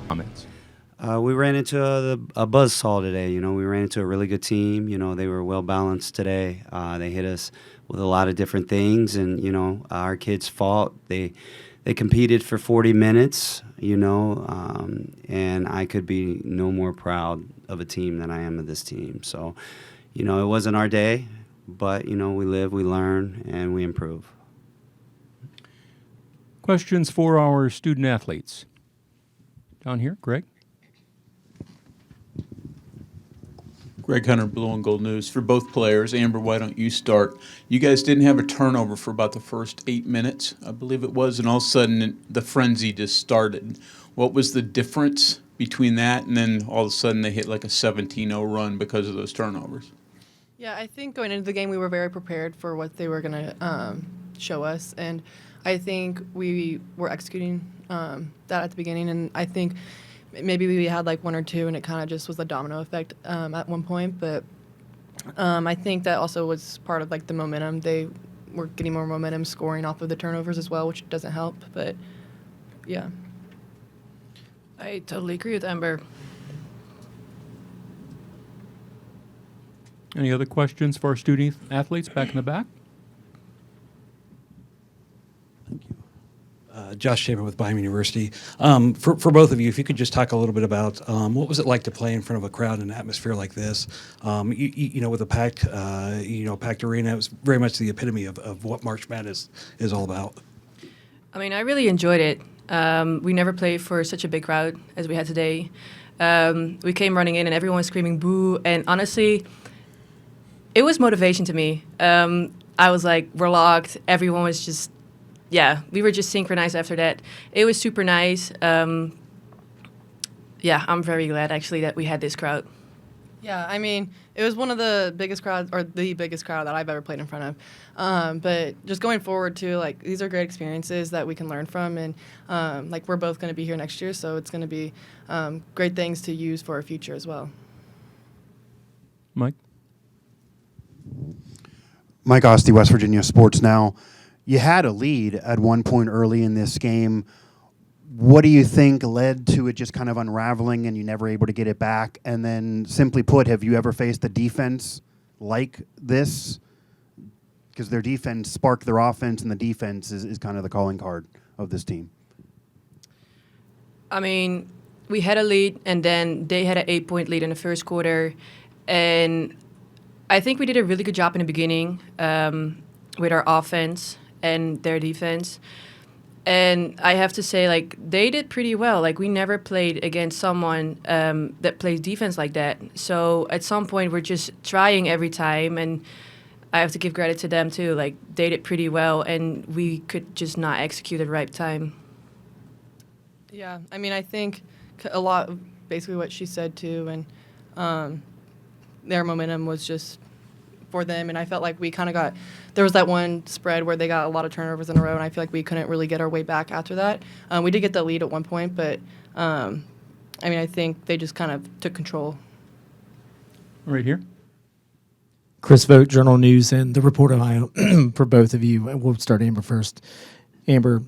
Comments. We ran into a buzzsaw today. We ran into a really good team. They were well balanced today. They hit us with a lot of different things, and our kids fought. They competed for 40 minutes. And I could be no more proud of a team than I am of this team. So, it wasn't our day, but we live, we learn, and we improve. Questions for our student athletes. Down here, Greg. Greg Hunter, Blue and Gold News. For both players, Amber, why don't you start? You guys didn't have a turnover for about the first 8 minutes, I believe it was, and all of a sudden the frenzy just started. What was the difference between that and then all of a sudden they hit like a 17-0 run because of those turnovers? Yeah, I think going into the game we were very prepared for what they were going to show us, and I think we were executing that at the beginning, and I think maybe we had like one or two, and it kind of just was a domino effect at one point. But I think that also was part of like the momentum. They were getting more momentum, scoring off of the turnovers as well, which doesn't help. But yeah, I totally agree with Amber. Any other questions for our student athletes back in the back? Josh Shaver with Byam University. For both of you, if you could just talk a little bit about what was it like to play in front of a crowd in an atmosphere like this? With a packed arena, it was very much the epitome of what March Madness is all about. I mean, I really enjoyed it. We never played for such a big crowd as we had today. We came running in and everyone was screaming boo. And honestly, it was motivation to me. I was like, we're locked. Everyone was just, we were just synchronized after that. It was super nice. I'm very glad actually that we had this crowd. yeah. I mean, it was one of the biggest crowds, or the biggest crowd that I've ever played in front of. But just going forward too, like these are great experiences that we can learn from, and like we're both going to be here next year, so it's going to be great things to use for our future as well. Mike? Mike Osti, West Virginia Sports Now. You had a lead at one point early in this game. What do you think led to it just kind of unraveling and you never able to get it back? And then, simply put, have you ever faced a defense like this? Because their defense sparked their offense, and the defense is kind of the calling card of this team. I mean, we had a lead, and then they had an 8-point lead in the first quarter. And I think we did a really good job in the beginning with our offense and their defense. And I have to say, like, they did pretty well. Like, we never played against someone that plays defense like that. So at some point, we're just trying every time. And I have to give credit to them, too. Like, they did pretty well, and we could just not execute at the right time. Yeah, I mean, I think a lot of basically what she said, too, and their momentum was just for them, and I felt like we kind of there was that one spread where they got a lot of turnovers in a row, and I feel like we couldn't really get our way back after that. We did get the lead at one point, but I mean, I think they just kind of took control. Right here. Chris Vogt, Journal News, and the report of I for both of you. We'll start Amber first. Amber,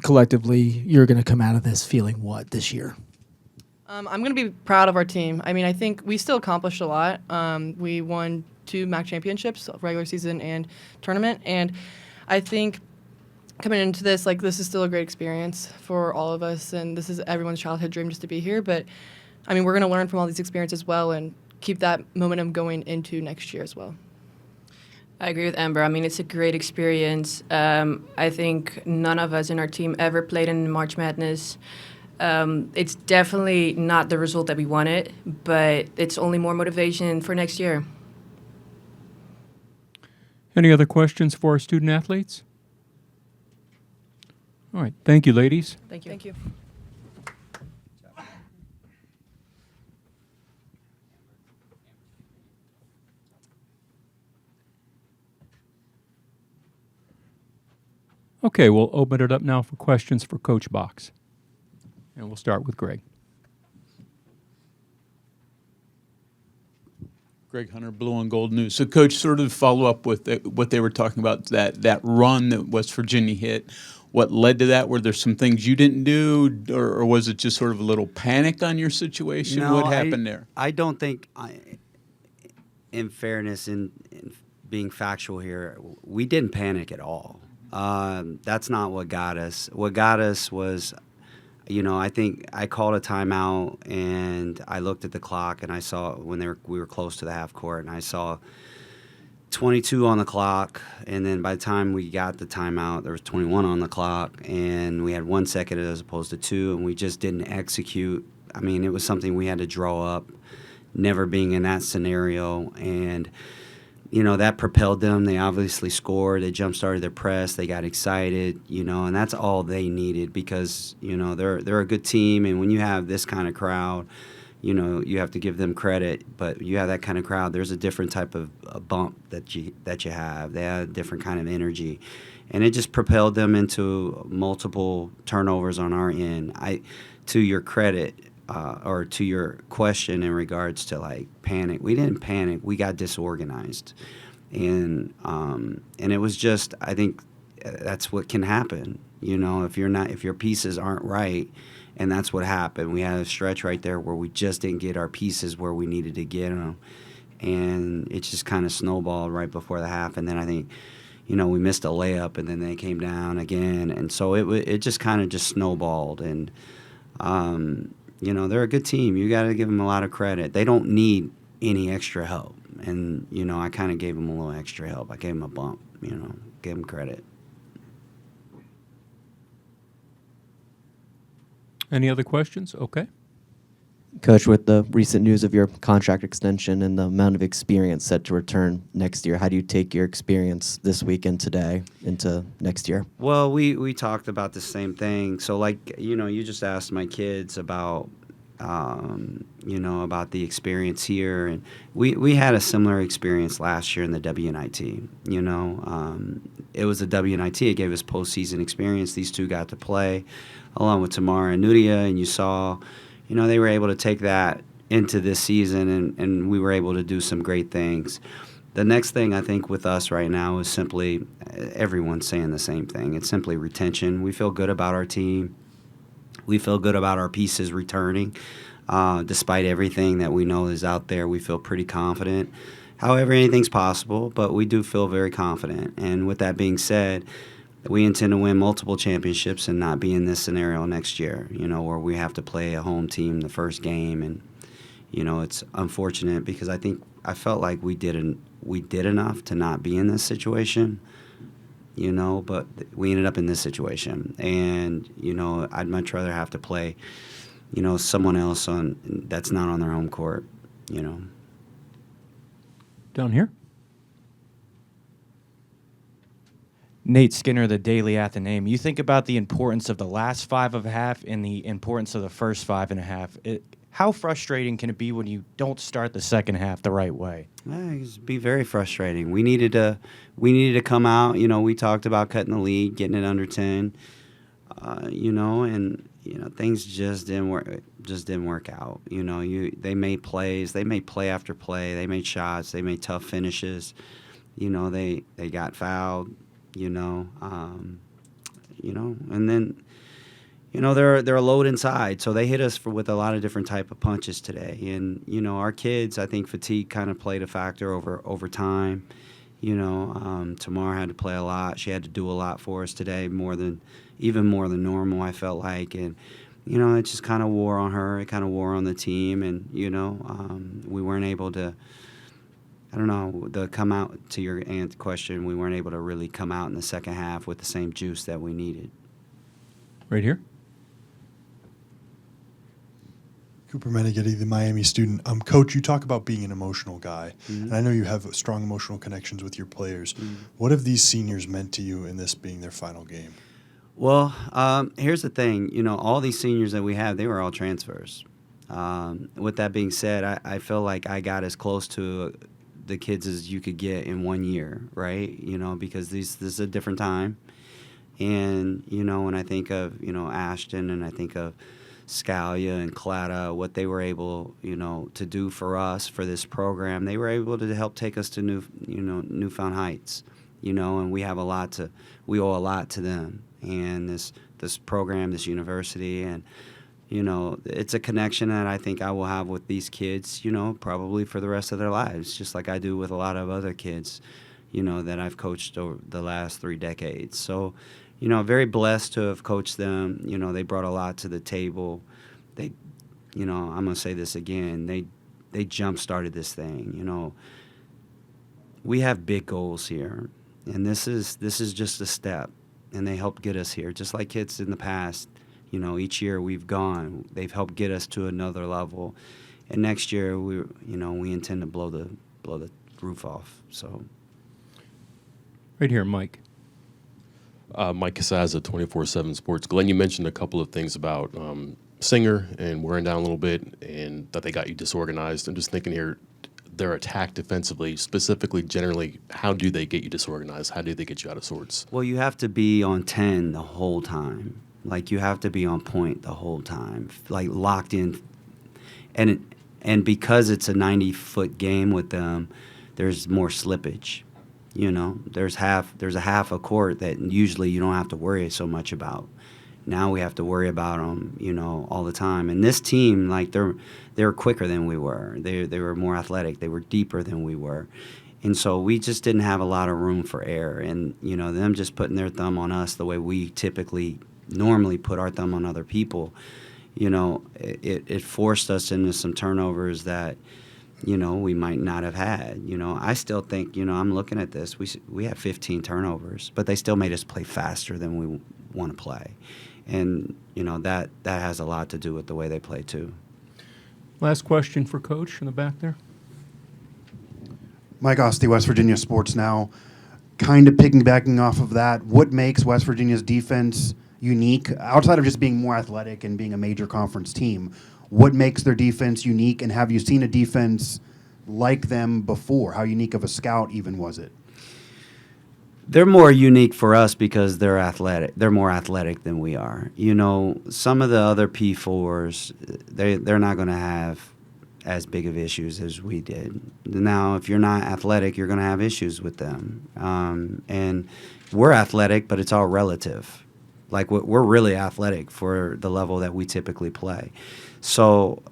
collectively, you're going to come out of this feeling what this year? I'm going to be proud of our team. I mean, I think we still accomplished a lot. We won 2 MAC championships, regular season and tournament, and I think coming into this, like, this is still a great experience for all of us, and this is everyone's childhood dream just to be here. But I mean, we're going to learn from all these experiences as well and keep that momentum going into next year as well. I agree with Amber. I mean, it's a great experience. I think none of us in our team ever played in March Madness. It's definitely not the result that we wanted, but it's only more motivation for next year. Any other questions for our student athletes? All right. Thank you, ladies. Thank you. Thank you. Okay, we'll open it up now for questions for Coach Box. And we'll start with Greg. Greg Hunter, Blue and Gold News. So, Coach, sort of follow up with what they were talking about, that run that West Virginia hit. what led to that? Were there some things you didn't do, or was it just sort of a little panic on your situation? No, What happened there? I don't think, in fairness, in being factual here, we didn't panic at all. That's not what got us. What got us was, I think I called a timeout, and I looked at the clock, and I saw when we were close to the half court, and I saw 22 on the clock, and then by the time we got the timeout, there was 21 on the clock, and we had 1 second as opposed to 2, and we just didn't execute. I mean, it was something we had to draw up, never being in that scenario, and that propelled them. They obviously scored. They jump-started their press. They got excited, and that's all they needed because, they're a good team, and when you have this kind of crowd, you have to give them credit, but you have that kind of crowd, there's a different type of a bump that you have. They have a different kind of energy, and it just propelled them into multiple turnovers on our end. To your credit, or to your question in regards to like panic, we didn't panic. We got disorganized, and it was just, I think that's what can happen. If your pieces aren't right. And that's what happened. We had a stretch right there where we just didn't get our pieces where we needed to get them. And it just kind of snowballed right before the half. And then I think, we missed a layup, and then they came down again. And so it just kind of just snowballed. And, they're a good team. You got to give them a lot of credit. They don't need any extra help. And, I kind of gave them a little extra help. I gave them a bump, gave them credit. Any other questions? Okay. Coach, with the recent news of your contract extension and the amount of experience set to return next year, how do you take your experience this week and today into next year? Well, we talked about the same thing. So, you just asked my kids about, about the experience here. And we had a similar experience last year in the WNIT. It was a WNIT. It gave us postseason experience. These two got to play along with Tamara and Nudia, and you saw, they were able to take that into this season, and we were able to do some great things. The next thing I think with us right now is simply, everyone's saying the same thing. It's simply retention. We feel good about our team. We feel good about our pieces returning. Despite everything that we know is out there, we feel pretty confident. However, anything's possible, but we do feel very confident. And with that being said, we intend to win multiple championships and not be in this scenario next year, where we have to play a home team the first game. And, it's unfortunate because I felt like we did enough to not be in this situation, but we ended up in this situation. And, I'd much rather have to play, someone else that's not on their home court, Down here. Nate Skinner, the Daily Athenaeum. You think about the importance of the last 5 of a half and the importance of the first 5 and a half. How frustrating can it be when you don't start the second half the right way? It'd be very frustrating. We needed to come out. We talked about cutting the lead, getting it under 10. And things just didn't work out. They made plays, they made play after play, they made shots, they made tough finishes. They got fouled. And then, they're a load inside, so they hit us with a lot of different type of punches today. And our kids, I think fatigue kind of played a factor over time. Tamara had to play a lot. She had to do a lot for us today, even more than normal, I felt like. And it just kind of wore on her. It kind of wore on the team, and we weren't able to. I don't know, to come out to your aunt's question, we weren't able to really come out in the second half with the same juice that we needed. Right here. Cooper Meneghetti, the Miami student. Coach, you talk about being an emotional guy, and I know you have strong emotional connections with your players. What have these seniors meant to you in this being their final game? Well, here's the thing. All these seniors that we have, they were all transfers. With that being said, I feel like I got as close to the kids as you could get in 1 year, right? Because this is a different time. And, when I think of, Ashton, and I think of Scalia and Clatta, what they were able, to do for us, for this program, they were able to help take us to newfound heights, and we owe a lot to them. and this program, this university, and you know, it's a connection that I think I will have with these kids, you know, probably for the rest of their lives, just like I do with a lot of other kids, you know, that I've coached over the last 3 decades. So, you know, very blessed to have coached them. You know, they brought a lot to the table. They, you know, I'm going to say this again, they jump-started this thing, you know. We have big goals here, and this is just a step, and they helped get us here, just like kids in the past. You know, each year we've gone, they've helped get us to another level, and next year we intend to blow the roof off. So, Right here, Mike. Mike Casaza, 24/7 Sports. Glenn, you mentioned a couple of things about Singer and wearing down a little bit, and that they got you disorganized. I'm just thinking here, their attack defensively, specifically, generally, how do they get you disorganized? How do they get you out of sorts? well, you have to be on 10 the whole time. Like, you have to be on point the whole time, like locked in. And because it's a 90-foot game with them, there's more slippage. You know, there's a half a court that usually you don't have to worry so much about. Now we have to worry about them, you know, all the time. And this team, like, they're quicker than we were. They were more athletic. They were deeper than we were. And so we just didn't have a lot of room for error. And, you know, them just putting their thumb on us the way we normally put our thumb on other people, you know, it forced us into some turnovers that, you know, we might not have had. You know, I still think, you know, I'm looking at this, we have 15 turnovers, but they still made us play faster than we want to play. And, you know, that has a lot to do with the way they play too. Last question for Coach in the back there. Mike Osti, West Virginia Sports Now. Kind of piggybacking off of that, what makes West Virginia's defense unique, outside of just being more athletic and being a major conference team? What makes their defense unique, and have you seen a defense like them before? How unique of a scout even was it? They're more unique for us because they're athletic. They're more athletic than we are. You know, some of the other P4s, they're not going to have as big of issues as we did. Now, if you're not athletic, you're going to have issues with them. And we're athletic, but it's all relative. Like, we're really athletic for the level that we typically play. So,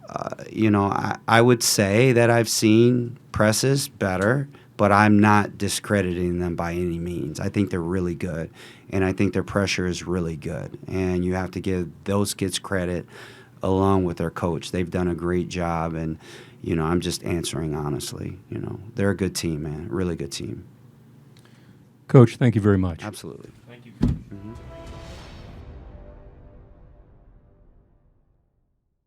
you know, I would say that I've seen presses better, but I'm not discrediting them by any means. I think they're really good, and I think their pressure is really good. And you have to give those kids credit along with their coach. They've done a great job, and, you know, I'm just answering honestly. You know, they're a good team, man, really good team. Coach, thank you very much. Absolutely. Thank you.